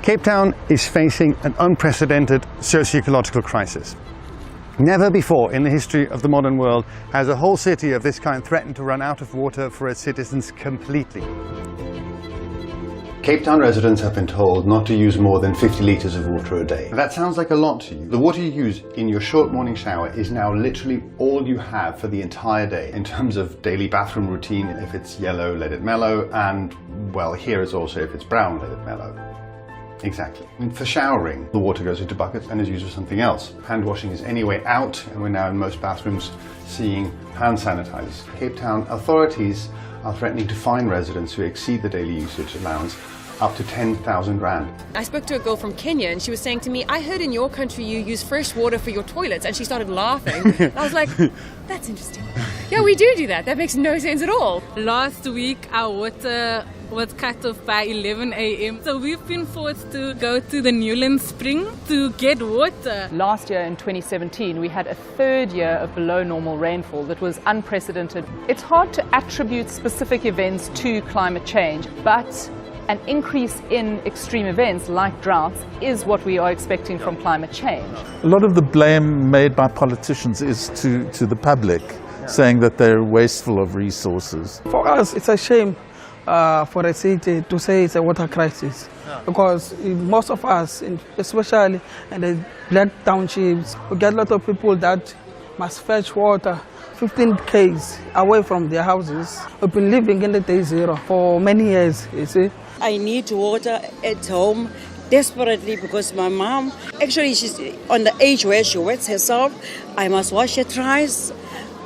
Cape Town is facing an unprecedented socio-ecological crisis. Never before in the history of the modern world has a whole city of this kind threatened to run out of water for its citizens completely. Cape Town residents have been told not to use more than 50 litres of water a day. That sounds like a lot to you. The water you use in your short morning shower is now literally all you have for the entire day in terms of daily bathroom routine. If it's yellow, let it mellow, and well, here is also if it's brown, let it mellow. Exactly. And for showering, the water goes into buckets and is used for something else. Hand washing is anyway out, and we're now in most bathrooms seeing hand sanitizers. Cape Town authorities are threatening to fine residents who exceed the daily usage allowance up to 10,000 rand. I spoke to a girl from Kenya and she was saying to me, I heard in your country you use fresh water for your toilets, and she started laughing. I was like, that's interesting. Yeah, we do that. That makes no sense at all. Last week our water was cut off by 11 a.m. So we've been forced to go to the Newland Spring to get water. Last year in 2017 we had a third year of below normal rainfall that was unprecedented. It's hard to attribute specific events to climate change, but an increase in extreme events like droughts is what we are expecting from climate change. A lot of the blame made by politicians is to the public, saying that they're wasteful of resources. For us, it's a shame for a city to say it's a water crisis, because most of us, especially in the black townships, we get a lot of people that must fetch water 15 km away from their houses. We've been living in the day zero for many years, you see. I need water at home desperately because my mom, actually she's on the age where she wets herself. I must wash her thrice,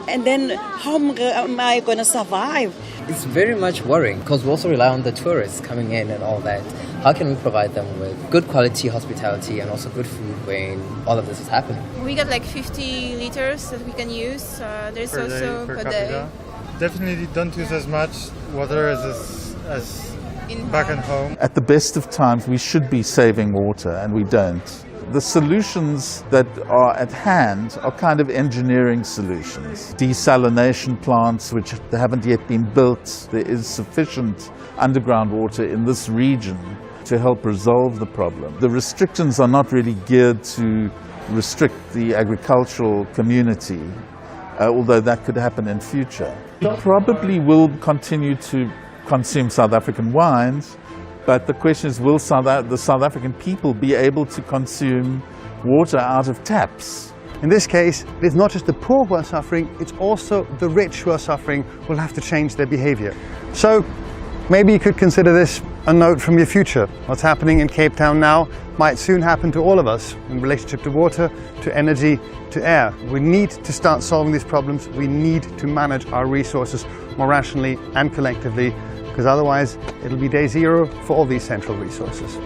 and then how am I going to survive? It's very much worrying because we also rely on the tourists coming in and all that. How can we provide them with good quality hospitality and also good food when all of this is happening? We got like 50 liters that we can use. There's per also day, per day. Definitely don't use as much water as back at home. At the best of times we should be saving water, and we don't. The solutions that are at hand are kind of engineering solutions. Desalination plants which haven't yet been built. There is sufficient underground water in this region to help resolve the problem. The restrictions are not really geared to restrict the agricultural community, although that could happen in future. We probably will continue to consume South African wines, but the question is, will the South African people be able to consume water out of taps? In this case, it's not just the poor who are suffering, it's also the rich who are suffering, who will have to change their behavior. So maybe you could consider this a note from your future. What's happening in Cape Town now might soon happen to all of us in relationship to water, to energy, to air. We need to start solving these problems. We need to manage our resources more rationally and collectively, because otherwise it'll be day zero for all these central resources.